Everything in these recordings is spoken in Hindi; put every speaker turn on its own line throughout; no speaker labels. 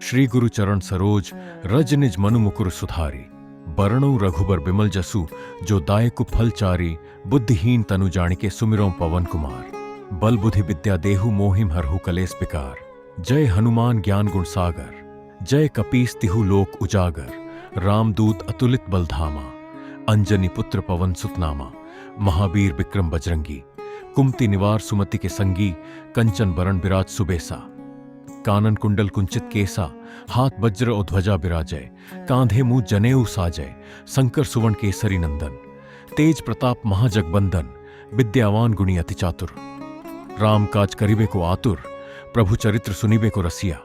श्री गुरु चरण सरोज रज निज मनु मुकुर सुधारी। बरणु रघुबर बिमल जसु जो दायकु फल चारी। बुद्धिहीन तनु जानिके सुमिरौं पवन कुमार। बल बुद्धि विद्या देहु मोहिम हरहु कलेस विकार। जय हनुमान ज्ञान गुण सागर। जय कपीस तिहु लोक उजागर। रामदूत अतुलित बलधामा। अंजनी पुत्र पवन सुतनामा। महावीर विक्रम बजरंगी। कुमति निवार सुमति के संगी। कंचन बरण बिराज सुबेसा। कानन कुंडल कुंचित केसा। हाथ वज्र और ध्वजा बिराजय। कांधे मुंह जनेऊ साजय। शंकर सुवर्ण केसरी नंदन। तेज प्रताप महाजगबंदन। विद्यावान गुणी अति चातुर। राम काज करिबे को आतुर। प्रभु चरित्र सुनिबे को रसिया।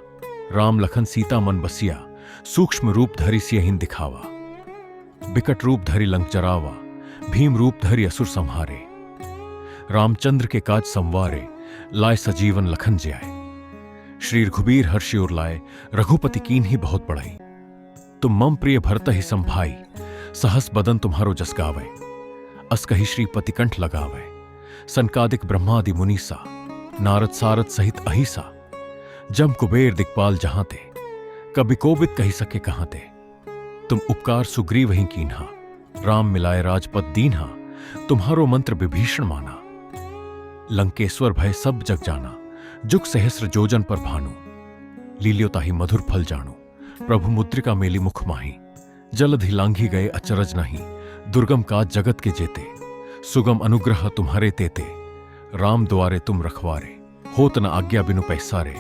राम लखन सीता मन बसिया। सूक्ष्म रूप धरि सियहिं दिखावा। बिकट रूप धरि लंक जरावा। भीम रूप धरि असुर संहारे। रामचंद्र के काज संवारे। लाए सजीवन लखन जियाए। श्री रघुबीर हर्षि उर लाए। रघुपति कीन ही बहुत बड़ाई। तुम मम प्रिय भरत ही संभाई। सहस बदन तुम्हारो जस गावे। अस कहि श्रीपति कंठ लगावे। सनकादिक ब्रह्मादि मुनीसा। नारद सारद सहित अहिसा। जम कुबेर दिक्पाल जहां ते। कभी कोबिद कही सके कहां ते। तुम उपकार सुग्रीव ही कीन्हा। राम मिलाए राजपद दीन्हा। तुम्हारो मंत्र विभीषण माना। लंकेश्वर भय सब जग जाना। जुग सहस्र जोजन पर भानु। लील्योताहि मधुर फल जानु। प्रभु मुद्रिका मेली मुख माही। जलधि लांघी गए अचरज नहीं। दुर्गम काज जगत के जेते। सुगम अनुग्रह तुम्हारे तेते। राम द्वारे तुम रखवारे। होत न आज्ञा बिनु पैसारे।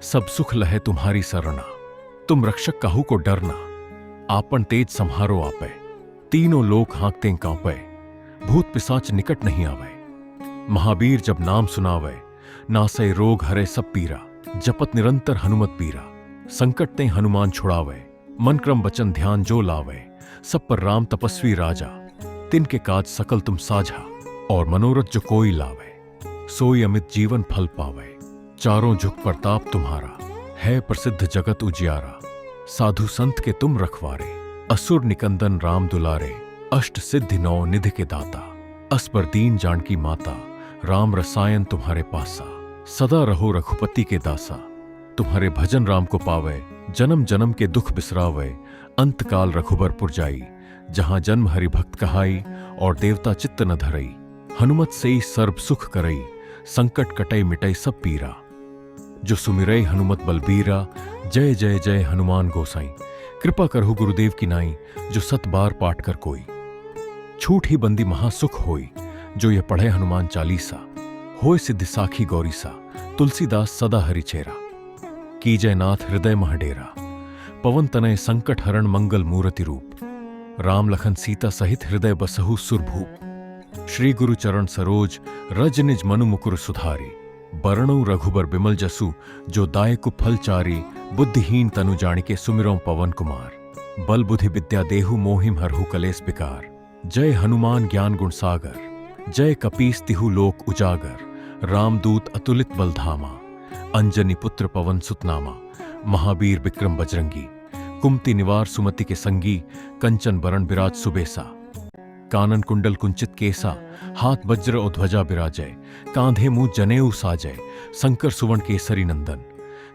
सब सुख लहे तुम्हारी सरना। तुम रक्षक काहू को डरना। आपन तेज संहारो आपे। तीनों लोक हाँकते कांपे। भूत पिशाच निकट नहीं आवे। महावीर जब नाम सुनावे। नासै रोग हरे सब पीरा। जपत निरंतर हनुमत पीरा। संकट ते हनुमान छुड़ावे। मन क्रम वचन ध्यान जो लावे। सब पर राम तपस्वी राजा। तिनके काज सकल तुम साझा। और मनोरथ जो कोई लावे। सोई अमित जीवन फल पावे। चारों झुक प्रताप तुम्हारा। है प्रसिद्ध जगत उजियारा। साधु संत के तुम रखवारे। असुर निकंदन राम दुलारे। अष्ट सिद्धि नौ निधि के दाता। अस पर दीन जानकी माता। राम रसायन तुम्हारे पासा। सदा रहो रघुपति के दासा। तुम्हारे भजन राम को पावे। जन्म जन्म के दुख बिसरावे। अंत काल रघुबर पुर जाई। जहां जन्म हरि भक्त कहाई। और देवता चित्त न धरई। हनुमत से सर्व सुख करई। संकट कटई मिटई सब पीरा। जो सुमिरई हनुमत बलबीरा। जय जय जय हनुमान गोसाई। कृपा करहु गुरुदेव की नाई। जो सत बार पाठ कर कोई। छूट ही बंदी महासुख होई। जो ये पढ़े हनुमान चालीसा। होय सिद्धि साखी गौरीसा। तुलसीदास सदा हरि चेरा। कीजय नाथ हृदय महडेरा। पवन तनय संकट हरण मंगल मूर्ति रूप। राम लखन सीता सहित हृदय बसहु सुरभूप। श्री गुरु चरण सरोज रज निज मनु मुकुर सुधारी। बरणु रघुबर बिमल जसु जो दायकु फल चारी। बुद्धिहीन तनु जानिके सुमिरौं पवन कुमार। बल बुद्धि विद्या देहु मोहिम हरहु कलेस विकार। जय हनुमान ज्ञान गुण सागर। जय कपीस तिहु लोक उजागर। रामदूत अतुलित बलधामा। अंजनी पुत्र पवन सुतनामा। महावीर विक्रम बजरंगी। कुमति निवार सुमति के संगी। कंचन बरण बिराज सुबेसा। कानन कुंडल कुंचित केसा। हाथ वज्र और ध्वजा बिराजय। कांधे मुंह जनेऊ साजय। शंकर सुवर्ण केसरी नंदन।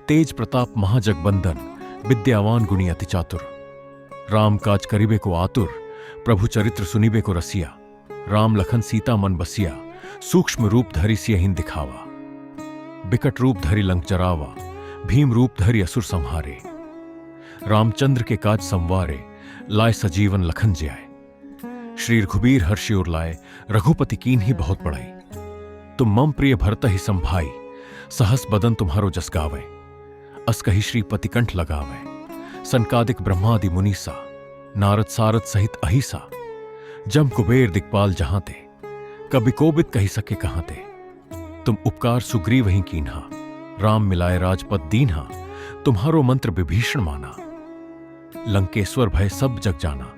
तेज प्रताप महाजगबंदन। विद्यावान गुणी अति चातुर। राम काज करिबे को आतुर। प्रभु चरित्र सुनिबे को रसिया। राम लखन सीता मन बसिया। सूक्ष्म रूप धरि सियहिं दिखावा। बिकट रूप धरि लंक जरावा। भीम रूप धरि असुर संहारे। रामचंद्र के काज संवारे। लाए सजीवन लखन जियाए। श्री रघुबीर हर्षि उर लाए। रघुपति कीन ही बहुत बड़ाई। तुम मम प्रिय भरत ही संभाई। सहस बदन तुम्हारो जस गावे। अस कहि श्रीपति कंठ लगावे। सनकादिक ब्रह्मादि मुनीसा। नारद सारद सहित अहिसा। जम कुबेर दिक्पाल जहां ते। कभी कोबिद कही सके कहां ते। तुम उपकार सुग्रीव ही कीन्हा। राम मिलाए राजपद दीन्हा। तुम्हारो मंत्र विभीषण माना। लंकेश्वर भय सब जग जाना।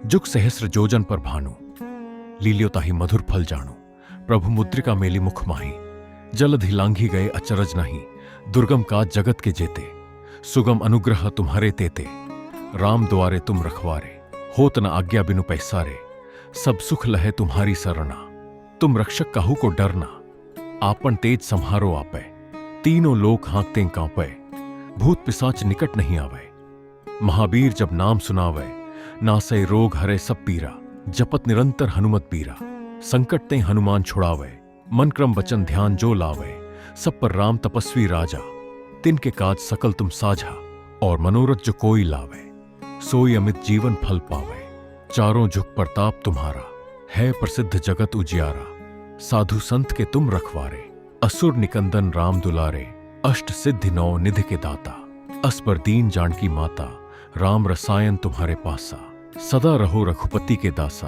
जुग सहस्र जोजन पर भानु। लील्योताहि मधुर फल जानु। प्रभु मुद्रिका मेली मुख माही। जलधि लांघी गए अचरज नहीं। दुर्गम काज जगत के जेते। सुगम अनुग्रह तुम्हारे तेते। राम द्वारे तुम रखवारे। होत न आज्ञा बिनु पैसारे। सब सुख लहे तुम्हारी सरना। तुम रक्षक काहू को डरना। आपन तेज संहारो आपे। तीनों लोक हाँकते कांपे। भूत पिशाच निकट नहीं आवे। महावीर जब नाम सुनावे, नासै रोग हरे सब पीरा। जपत निरंतर हनुमत पीरा, संकट ते हनुमान छुड़ावे। मन क्रम वचन ध्यान जो लावे, सब पर राम तपस्वी राजा। तिनके काज सकल तुम साझा, और मनोरथ जो कोई लावे। सोई अमित जीवन फल पावे, चारों झुक प्रताप तुम्हारा। है प्रसिद्ध जगत उजियारा, साधु संत के तुम रखवारे। असुर निकंदन राम दुलारे, अष्ट सिद्धि नौ निधि के दाता। अस पर दीन जानकी माता, राम रसायन तुम्हारे पासा। सदा रहो रघुपति के दासा,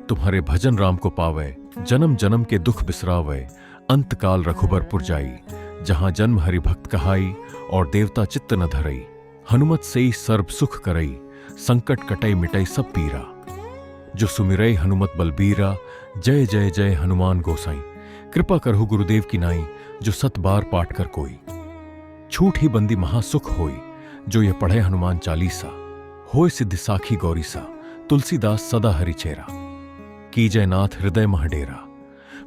तुम्हारे भजन राम को पावे। जन्म जन्म के दुख बिसरावे, अंत काल रघुबरपुर जाई। जहां जन्म हरि भक्त कहाई, और देवता चित्त न धरई। हनुमत सेई सर्व सुख करई, संकट कटई मिटई सब पीरा। जो सुमिरई हनुमत बलबीरा, जय जय जय हनुमान गोसाई। कृपा करहु गुरुदेव की नाई, जो सत बार पाठ कर कोई। छूट ही बंदी महासुख होई, जो ये पढ़े हनुमान चालीसा। होय सिद्धि साखी गौरीसा, तुलसीदास सदा हरिचेरा। कीजय नाथ हृदय महडेरा,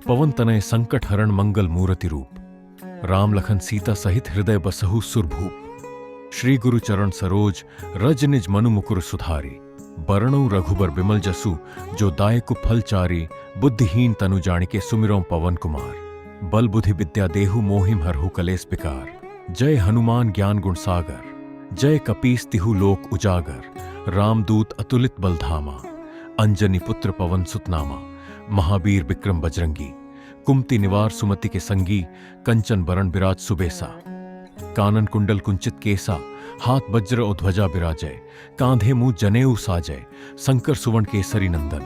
पवन तनय संकट हरण मंगल मूर्ति रूप। राम लखन सीता सहित हृदय बसहु सुरभूप। श्री गुरु चरण सरोज, रज निज मनु मुकुर सुधारी। बरनऊ रघुबर बिमल जसु, जो दायकु फल चारी। बुद्धिहीन तनु जानिके सुमिरौ पवन कुमार। बल बुद्धि विद्या देहु मोहिम हरहु कलेस पिकार। जय हनुमान ज्ञान गुण सागर, जय कपीस तिहु लोक उजागर। रामदूत अतुलित बलधामा, अंजनी पुत्र पवन सुत नामा। महावीर विक्रम बजरंगी, कुमति निवार सुमति के संगी। कंचन बरण बिराज सुबेसा, कानन कुंडल कुंचित केसा। हाथ वज्र और ध्वजा बिराजय, कांधे मुंह जनेऊ साजय। शंकर सुवर्ण केसरी नंदन,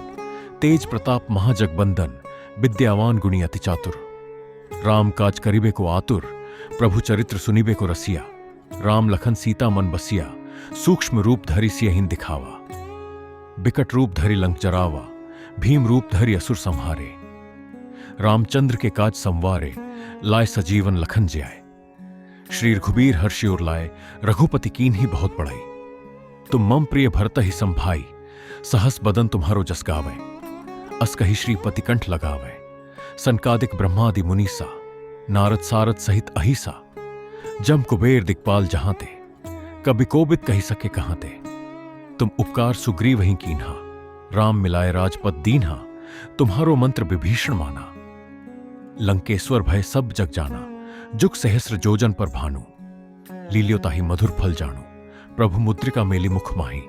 तेज प्रताप महाजगबंदन। विद्यावान गुणी अति चातुर, राम काज करिबे को आतुर। प्रभु चरित्र सुनिबे को रसिया, राम लखन सीता मन बसिया। सूक्ष्म रूप धरि सियहिं दिखावा, बिकट रूप धरि लंक जरावा। भीम रूप धरि असुर संहारे, रामचंद्र के काज संवारे। लाए सजीवन लखन जियाए, श्री रघुबीर हर्षि उर लाए। रघुपति कीन ही बहुत बड़ाई, तुम मम प्रिय भरत ही संभाई। सहस बदन तुम्हारो जस गावे, अस कहि श्रीपति कंठ लगावे। सनकादिक ब्रह्मादि मुनीसा, नारद सारद सहित अहिसा। जम कुबेर दिक्पाल जहां ते, कभी कोबिद कही सके कहां ते। तुम उपकार सुग्रीव ही कीन्हा, राम मिलाए राजपद दीन्हा। तुम्हारो मंत्र विभीषण माना, लंकेश्वर भय सब जग जाना। जुग सहस्र जोजन पर भानु, लील्यो ताहि मधुर फल जानू। प्रभु मुद्रिका मेली मुख माही,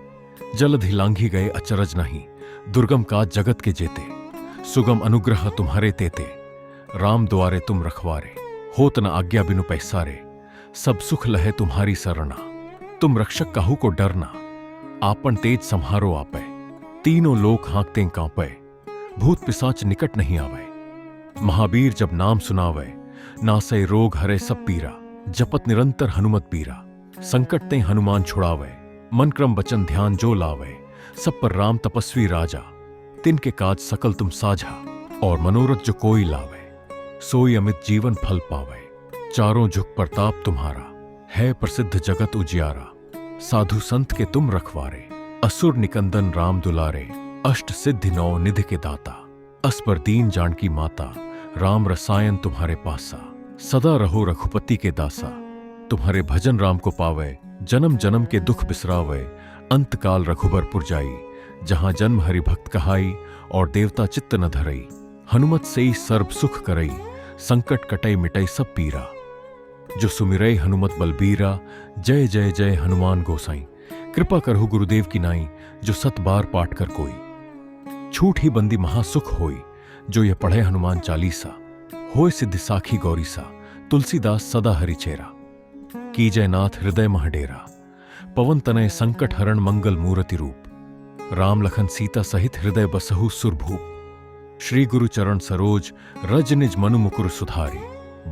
जलधि लांघी गए अचरज नहीं। दुर्गम काज जगत के जेते, सुगम अनुग्रह तुम्हारे तेते। राम द्वारे तुम रखवारे, होत न आज्ञा बिनु पैसारे। सब सुख लहे तुम्हारी सरना, तुम रक्षक काहू को डरना। आपन तेज संहारो आपै, तीनों लोक हाँकते कांपै। भूत पिशाच निकट नहीं आवे, महावीर जब नाम सुनावे। नासै रोग हरे सब पीरा, जपत निरंतर हनुमत पीरा। संकट ते हनुमान छुड़ावे, मन क्रम वचन ध्यान जो लावे। सब पर राम तपस्वी राजा, तिनके काज सकल तुम साझा। और मनोरथ जो कोई लावे, सोई अमित जीवन फल पावे। चारों झुक प्रताप तुम्हारा, है प्रसिद्ध जगत उजियारा। साधु संत के तुम रखवारे, असुर निकंदन राम दुलारे। अष्ट सिद्धि नौ निधि के दाता, अस पर दीन जानकी माता। राम रसायन तुम्हारे पासा, सदा रहो रघुपति के दासा। तुम्हारे भजन राम को पावे, जन्म जन्म के दुख बिसरावे। अंत काल रघुबरपुर जाई, जहां जन्म हरि भक्त कहाई। और देवता चित्त न धरई, हनुमत सेई सर्व सुख करई। संकट कटई मिटई सब पीरा, जो सुमिरई हनुमत बलबीरा। जय जय जय हनुमान गोसाई। कृपा करहु गुरुदेव की नाई, जो सत बार पाठ कर कोई। छूट ही बंदी महासुख होई, जो ये पढ़े हनुमान चालीसा। होय सिद्धि साखी गौरीसा, तुलसीदास सदा हरिचेरा। कीजय नाथ हृदय महडेरा, पवन तनय संकट हरण मंगल मूर्ति रूप। राम लखन सीता सहित हृदय बसहु सुरभूप। श्री गुरु चरण सरोज, रज निज मनु मुकुर सुधारी।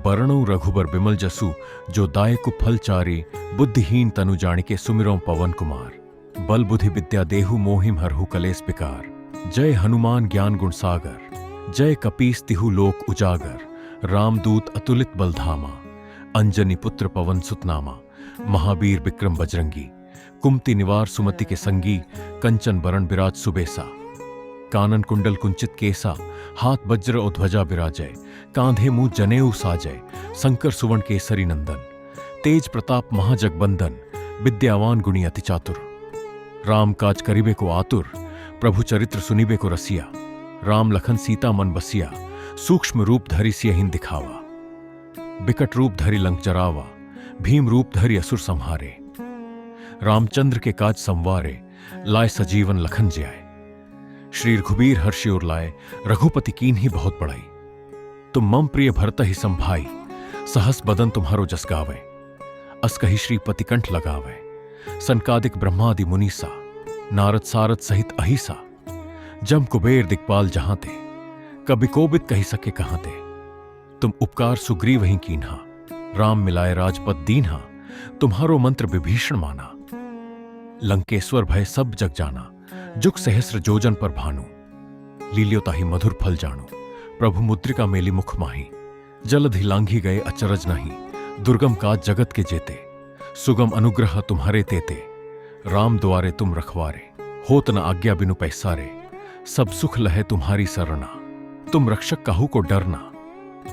बरनऊ रघुबर बिमल जसु, जो दायकु फल चारी। बुद्धिहीन तनु जानिके सुमिरौ पवन कुमार। बल बुद्धि विद्या देहु मोहिम हरहु कलेस पिकार। जय हनुमान ज्ञान गुण सागर, जय कपीस तिहु लोक उजागर। रामदूत अतुलित बलधामा, अंजनी पुत्र पवन सुत नामा। महावीर विक्रम बजरंगी, कुमति निवार सुमति के संगी। कंचन बरण बिराज सुबेसा, कानन कुंडल कुंचित केसा। हाथ वज्र और ध्वजा बिराजय, कांधे मुंह जनेऊ साजय। शंकर सुवर्ण केसरी नंदन, तेज प्रताप महाजगबंदन, विद्यावान गुणी अति चातुर। राम काज करिबे को आतुर, प्रभु चरित्र सुनिबे को रसिया। राम लखन सीता मन बसिया, सूक्ष्म रूप धरि सियहिं दिखावा। बिकट रूप धरि लंक जरावा, भीम रूप धरि असुर संहारे। रामचंद्र के काज संवारे, लाए सजीवन लखन जियाए। श्री रघुबीर हर्षि उर लाए, रघुपति कीन ही बहुत बड़ाई। तुम मम प्रिय भरत ही संभाई, सहस बदन तुम्हारो जस गावे। अस कहि श्रीपति कंठ लगावे, सनकादिक ब्रह्मादि मुनीसा। नारद सारद सहित अहिसा, जम कुबेर दिक्पाल जहां ते। कभी कोबित कही सके कहां ते। तुम उपकार सुग्रीव वहीं कीन्हा, राम मिलाए राजपद दीन्हा। तुम्हारो मंत्र विभीषण माना, लंकेश्वर भय सब जग जाना। जुग सहस्र जोजन पर भानु, लील्यो ताहि मधुर फल जानु। प्रभु मुद्रिका मेली मुख माही, जलधि लांघी गए अचरज नहीं। दुर्गम काज जगत के जेते, सुगम अनुग्रह तुम्हारे तेते। राम द्वारे तुम रखवारे, होत न आज्ञा बिनु पैसारे। सब सुख लहे तुम्हारी सरना, तुम रक्षक काहू को डरना।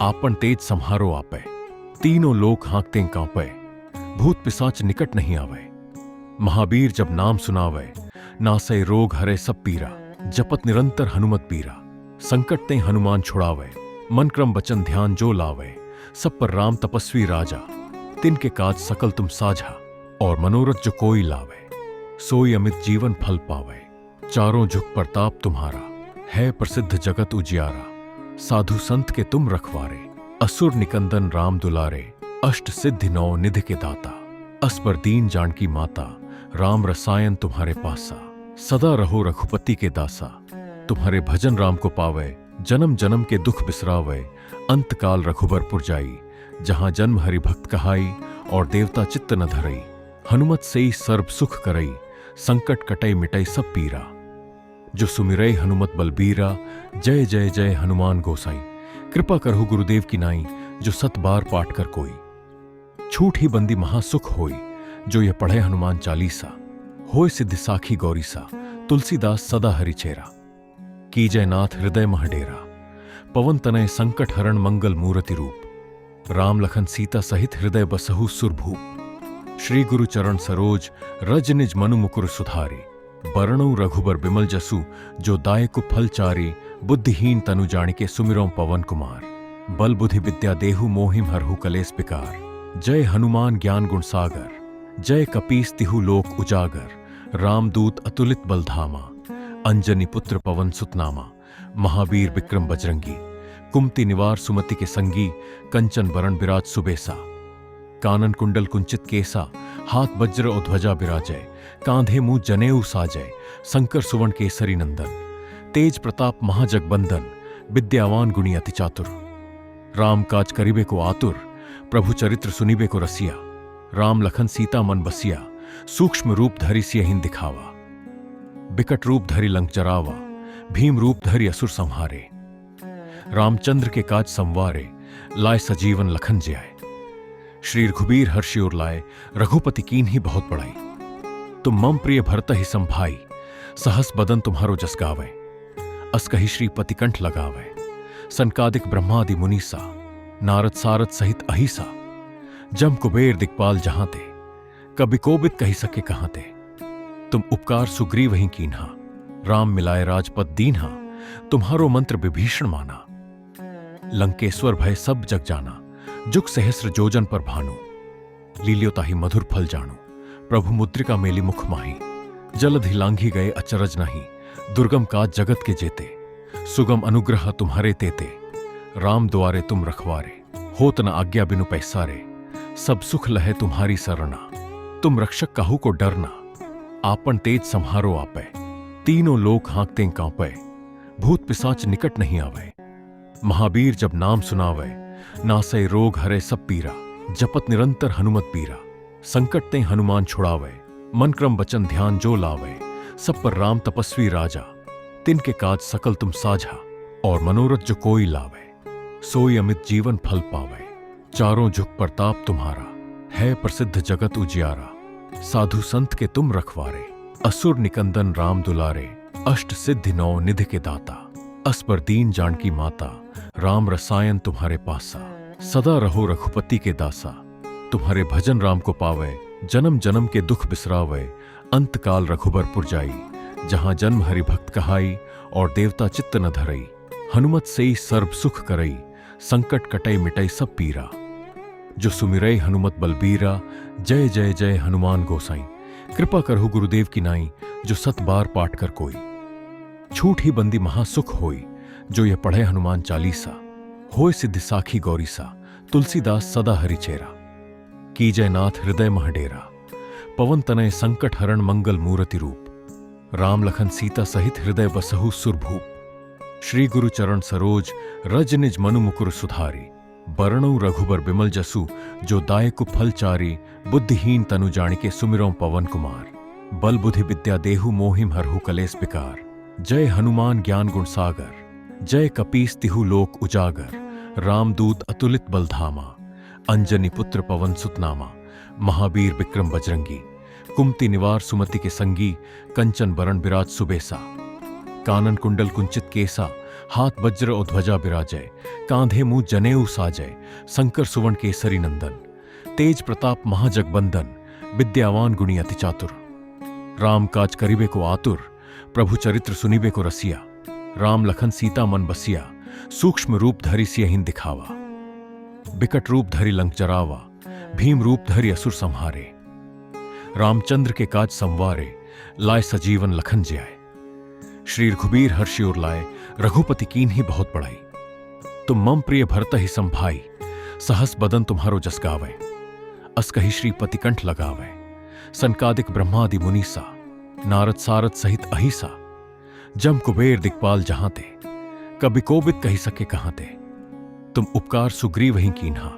आपन तेज संहारो आपे, तीनों लोक हाँकते कांपे। भूत पिशाच निकट नहीं आवे, महावीर जब नाम सुनावे। नासै रोग हरे सब पीरा, जपत निरंतर हनुमत पीरा। संकट ते हनुमान छुड़ावे, मन क्रम वचन ध्यान जो लावे। सब पर राम तपस्वी राजा, तिनके काज सकल तुम साझा। और मनोरथ जो कोई लावे, सोई अमित जीवन फल पावे। चारों जुग प्रताप तुम्हारा, है प्रसिद्ध जगत उजियारा। साधु संत के तुम रखवारे, असुर निकंदन राम दुलारे। अष्ट सिद्धि नौ निधि के दाता, अस पर दीन जानकी माता। राम रसायन तुम्हारे पासा, सदा रहो रघुपति के दासा। तुम्हारे भजन राम को पावे, जन्म जन्म के दुख बिसरावे। अंत काल रघुबरपुर जाई, जहां जन्म हरि भक्त कहाई। और देवता चित्त न धरई, हनुमत सेई सर्व सुख करई। संकट कटई मिटई सब पीरा, जो सुमिरई हनुमत बलबीरा। जय जय जय हनुमान गोसाई, कृपा करहु गुरुदेव की नाई। जो सत बार पाठ कर कोई, छूट ही बंदी महासुख होई। जो ये पढ़े हनुमान चालीसा, होय सिद्धि साखी गौरीसा। तुलसीदास सदा हरि चेरा, कीजय नाथ हृदय मह डेरा। पवन तनय संकट हरण मंगल मूर्ति रूप। राम लखन सीता सहित हृदय बसहु सुरभूप। श्री गुरु चरण सरोज, रज निज मनु मुकुर सुधारी। बरनउँ रघुबर बिमल जसु, जो दायकु फल चारि। बुद्धिहीन तनु जानिके सुमिरौं पवन कुमार। बल बुद्धि विद्या देहु मोहिम हरहु कलेस पिकार। जय हनुमान ज्ञान गुण सागर, जय कपीस तिहु लोक उजागर। रामदूत अतुलित बलधामा, अंजनी पुत्र पवन सुतनामा। महावीर विक्रम बजरंगी, कुमति निवार सुमति के संगी। कंचन बरण बिराज सुबेसा, कानन कुंडल कुंचित केसा। हाथ वज्र और ध्वजा बिराजय, कांधे मुंह जनेऊ साजय। शंकर सुवर्ण केसरी नंदन, तेज प्रताप महाजगबंदन। विद्यावान गुणी अति चातुर, राम काज करिबे को आतुर। प्रभु चरित्र सुनिबे को रसिया। राम लखन सीता मन बसिया, सूक्ष्म रूप धरि सियहिं दिखावा। बिकट रूप धरि लंक जरावा, भीम रूप धरि असुर संहारे। रामचंद्र के काज संवारे, लाए सजीवन लखन जियाए। श्री रघुबीर हर्षि उर लाए, रघुपति कीन ही बहुत बड़ाई। तुम मम प्रिय भरत ही संभाई, सहस बदन तुम्हारो जस गावे। अस कहि श्रीपति कंठ लगावे, सनकादिक ब्रह्मादि मुनीसा। नारद सारद सहित अहिसा, जम कुबेर दिक्पाल जहां ते। कभी कोबित कही सके कहां ते। तुम उपकार सुग्रीव वहीं कीन्हा, राम मिलाए राजपद दीन्हा। तुम्हारो मंत्र विभीषण माना, लंकेश्वर भय सब जग जाना। जुग सहस्र जोजन पर भानु, लील्यो ताहि मधुर फल जानु। प्रभु मुद्रिका मेली मुख माही, जलधि लांघी गए अचरज नहीं। दुर्गम काज जगत के जेते, सुगम अनुग्रह तुम्हारे तेते। राम द्वारे तुम रखवारे, होत न आज्ञा बिनु पैसारे। सब सुख लहे तुम्हारी सरना, तुम रक्षक काहू को डरना। आपन तेज संहारो आपे, तीनों लोक हाँकते कांपे। भूत पिशाच निकट नहीं आवे, महावीर जब नाम सुनावे। नासै रोग हरे सब पीरा, जपत निरंतर हनुमत पीरा। संकट ते हनुमान छुड़ावे, मन क्रम वचन ध्यान जो लावे। सब पर राम तपस्वी राजा, तिनके काज सकल तुम साझा। और मनोरथ जो कोई लावे, सोई अमित जीवन फल पावे। चारों जुग प्रताप तुम्हारा, है प्रसिद्ध जगत उजियारा। साधु संत के तुम रखवारे, असुर निकंदन राम दुलारे। अष्ट सिद्धि नौ निधि के दाता, अस पर दीन जानकी माता। राम रसायन तुम्हारे पासा, सदा रहो रघुपति के दासा। तुम्हारे भजन राम को पावे, जन्म जन्म के दुख बिसरावे, अंत काल रघुबरपुर जाई, जहां जन्म हरि भक्त कहाई, और देवता चित्त न धरई। हनुमत सेई सर्ब सुख करई, संकट कटई मिटई सब पीरा। जो सुमिरई हनुमत बलबीरा, जय जय जय हनुमान गोसाई। कृपा करहु गुरुदेव की नाई, जो सत बार पाठ कर कोई। छूट ही बंदी महासुख होई, जो ये पढ़े हनुमान चालीसा। होय सिद्धि साखी गौरीसा, तुलसीदास सदा हरिचेरा। कीजय नाथ हृदय मह डेरा, पवन तनय संकट हरण मंगल मूर्ति रूप। राम लखन सीता सहित हृदय बसहु सुरभूप। श्री गुरु चरण सरोज, रज निज मनु मुकुर सुधारी। बरनऊ रघुबर बिमल जसु, जो दायकु फल चारी। बुद्धिहीन तनु जानिके सुमिरौं पवन कुमार। बल बुद्धि विद्या देहु मोहिम हरहु कलेस विकार। जय हनुमान ज्ञान गुण सागर, जय कपीस तिहु लोक उजागर। रामदूत अतुलित बलधामा, अंजनी पुत्र पवन सुत नामा। महावीर विक्रम बजरंगी, कुमति निवार सुमति के संगी। कंचन बरण बिराज सुबेसा, कानन कुंडल कुंचित केसा। हाथ वज्र और ध्वजा बिराजय, कांधे मुंह जनेऊ साजय। शंकर सुवर्ण केसरी नंदन, तेज प्रताप महाजगबंदन। विद्यावान गुणी अति चातुर, राम काज करिबे को आतुर। प्रभु चरित्र सुनिबे को रसिया, राम लखन सीता मन बसिया। सूक्ष्म रूप धरि सियहिं दिखावा, बिकट रूप धरि लंक जरावा। भीम रूप धरि असुर संहारे, रामचंद्र के काज संवारे। लाए सजीवन लखन जियाए, श्री रघुबीर हर्षि उर लाए। रघुपति कीन्ही बहुत बड़ाई, तुम मम प्रिय भरत ही संभाई। सहस बदन तुम्हारो जस गावै, अस कहि श्रीपति कंठ लगावै। सनकादिक ब्रह्मादि मुनीसा, नारद सारद सहित अहिसा। जम कुबेर दिक्पाल जहां ते, कभी कोबिद कही सके कहां ते। तुम उपकार सुग्रीव ही कीन्हा,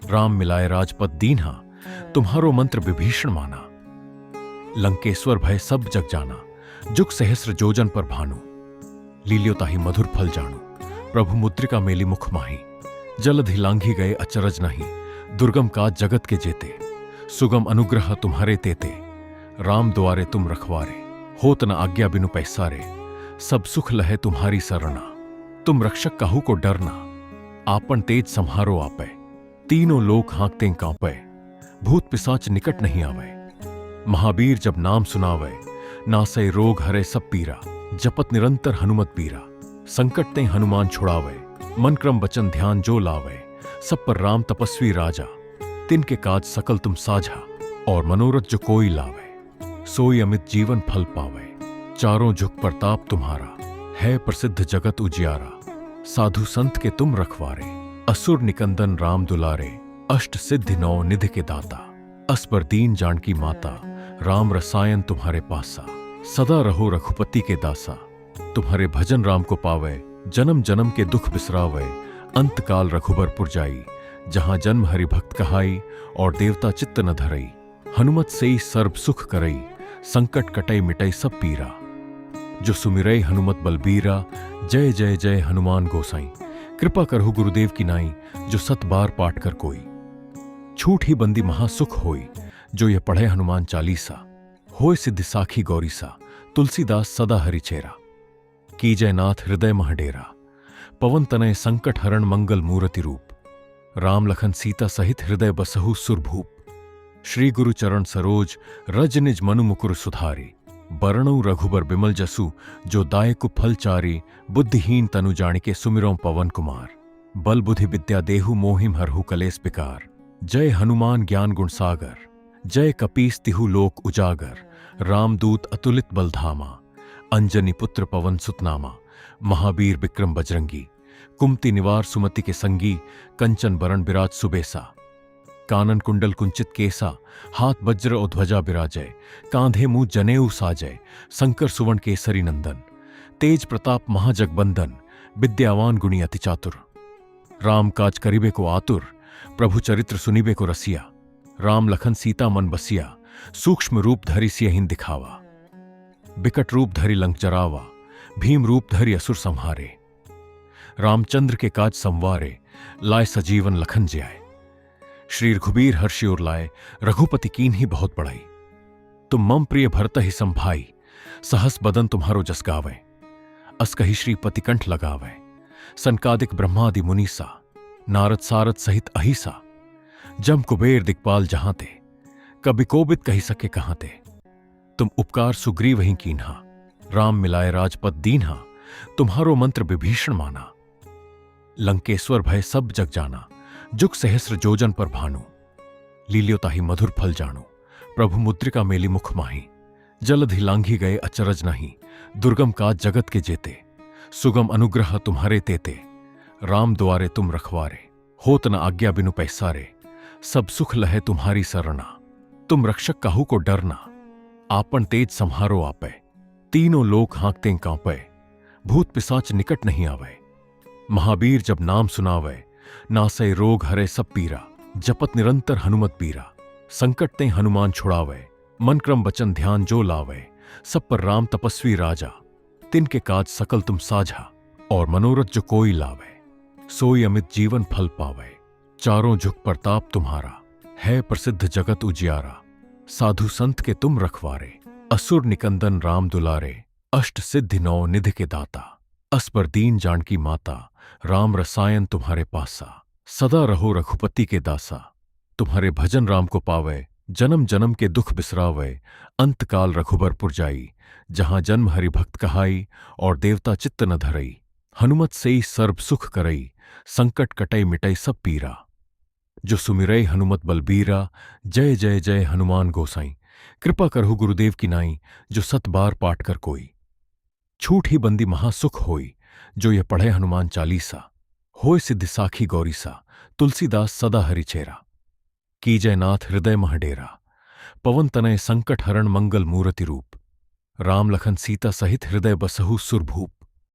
राम मिलाए राजपद दीन्हा। तुम्हारो मंत्र विभीषण माना, लंकेश्वर भय सब जग जाना। जुग सहस्र जोजन पर भानु, लील्यो ताहि मधुर फल जानू। प्रभु मुद्रिका मेली मुख माही, जलधि लांघी गए अचरज नहीं। दुर्गम काज जगत के जेते, सुगम अनुग्रह तुम्हारे तेते। राम द्वारे तुम रखवारे, होत न आज्ञा बिनु पैसारे। सब सुख लहे तुम्हारी सरना, तुम रक्षक काहू को डरना। आपन तेज संहारो आपै, तीनों लोक हाँकते कांपै। भूत पिशाच निकट नहीं आवे, महावीर जब नाम सुनावे। नासै रोग हरे सब पीरा, जपत निरंतर हनुमत पीरा। संकट ते हनुमान छुड़ावे, मन क्रम वचन ध्यान जो लावे। सब पर राम तपस्वी राजा, तिनके काज सकल तुम साझा। और मनोरथ जो कोई लावे, सोई अमित जीवन फल पावे। चारों जुग प्रताप तुम्हारा, है प्रसिद्ध जगत उजियारा। साधु संत के तुम रखवारे, असुर निकंदन राम दुलारे। अष्ट सिद्धि नौ निधि के दाता, असबर दीन जानकी माता। राम रसायन तुम्हारे पासा, सदा रहो रघुपति के दासा। तुम्हारे भजन राम को पावे, जन्म जन्म के दुख बिसरावे। अंत काल रघुबरपुर जाई, जहां जन्म हरि भक्त कहाई। और देवता चित्त न धरई, हनुमत सेई सर्ब सुख करई। संकट कटई मिटई सब पीरा, जो सुमिरई हनुमत बलबीरा। जय जय जय हनुमान गोसाई। कृपा करहु गुरुदेव की नाई, जो सत बार पाठ कर कोई। छूट ही बंदी महासुख होई, जो ये पढ़े हनुमान चालीसा। होय सिद्धि साखी गौरीसा, तुलसीदास सदा हरिचेरा। कीजय नाथ हृदय मह डेरा, पवन तनय संकट हरण मंगल मूर्ति रूप। राम लखन सीता सहित हृदय बसहु सुरभूप। श्री गुरु चरण सरोज, रज निज मनु मुकुर सुधारी। बरनऊ रघुबर बिमल जसु, जो दायकु फल चारी। बुद्धिहीन तनु जानिके सुमिरौं पवन कुमार। बल बुद्धि विद्या देहु मोहिम हरहु कलेस विकार। जय हनुमान ज्ञान गुण सागर, जय कपीस तिहु लोक उजागर। रामदूत अतुलित बलधामा, अंजनी पुत्र पवन सुत नामा। महावीर विक्रम बजरंगी, कुमति निवार सुमति के संगी। कंचन बरण बिराज सुबेसा, कानन कुंडल कुंचित केसा। हाथ वज्र और ध्वजा बिराजय, कांधे मुंह जनेऊ साजय। शंकर सुवर्ण केसरी नंदन, तेज प्रताप महाजगबंदन। विद्यावान गुणी अति चातुर, राम काज करिबे को आतुर। प्रभु चरित्र सुनिबे को रसिया, राम लखन सीता मन बसिया। सूक्ष्म रूप धरि सियहिं दिखावा, बिकट रूप धरि लंक जरावा। भीम रूप धरि असुर संहारे, रामचंद्र के काज संवारे। लाए सजीवन लखन जियाए, श्री रघुबीर हर्षि उर लाए। रघुपति कीन्ही बहुत बड़ाई, तुम मम प्रिय भरत ही संभाई। सहस बदन तुम्हारो जस गावै, अस कहि श्रीपति कंठ लगावै। सनकादिक ब्रह्मादि मुनीसा, नारद सारद सहित अहिसा। जम कुबेर दिक्पाल जहां ते, कभी कोबित कही सके कहां ते। तुम उपकार सुग्रीव वहीं कीन्हा, राम मिलाए राजपद दीन्हा, तुम्हारो मंत्र विभीषण माना। लंकेश्वर भय सब जग जाना, जुग सहस्र जोजन पर भानु। लील्योताहि मधुर फल जाणु, प्रभु मुद्रिका मेली मुख माही। जलधि लांघी गए अचरज नहीं, दुर्गम काज जगत के जेते। सुगम अनुग्रह तुम्हारे तेते, राम द्वारे तुम रखवारे। होत न आज्ञा बिनु पैसारे, सब सुख लहे तुम्हारी सरना। तुम रक्षक काहू को डरना, आपन तेज संहारो आपे। तीनों लोक हाँकते कांपे, भूत पिशाच निकट नहीं आवे। महावीर जब नाम सुनावे, नासै रोग हरे सब पीरा। जपत निरंतर हनुमत पीरा, संकट ते हनुमान छुड़ावे। मन क्रम वचन ध्यान जो लावे, सब पर राम तपस्वी राजा। तिनके काज सकल तुम साझा, और मनोरथ जो कोई लावे। सोई अमित जीवन फल पावे, चारों झुक प्रताप तुम्हारा। है प्रसिद्ध जगत उजियारा, साधु संत के तुम रखवारे। असुर निकंदन राम दुलारे, अष्ट सिद्धि नौ निधि के दाता। अस पर दीन जानकी माता, राम रसायन तुम्हारे पासा। सदा रहो रघुपति के दासा, तुम्हारे भजन राम को पावे। जन्म जन्म के दुख बिसरावे, अंत काल रघुबरपुर जाई। जहां जन्म हरि भक्त कहाई, और देवता चित्त न धरई। हनुमत सेई सर्ब सुख करई, संकट कटई मिटई सब पीरा। जो सुमिरै हनुमत बलबीरा, जय जय जय हनुमान गोसाई। कृपा करहु गुरुदेव की नाई, जो सत बार पाठ कर कोई। छूट ही बंदी महासुख होई, जो ये पढ़े हनुमान चालीसा। होय सिद्धि साखी गौरीसा, तुलसीदास सदा हरि चेरा। कीजय नाथ हृदय मह डेरा, पवन तनय संकट हरण मंगल मूरति रूप। राम लखन सीता सहित हृदय बसहु सुरभूप।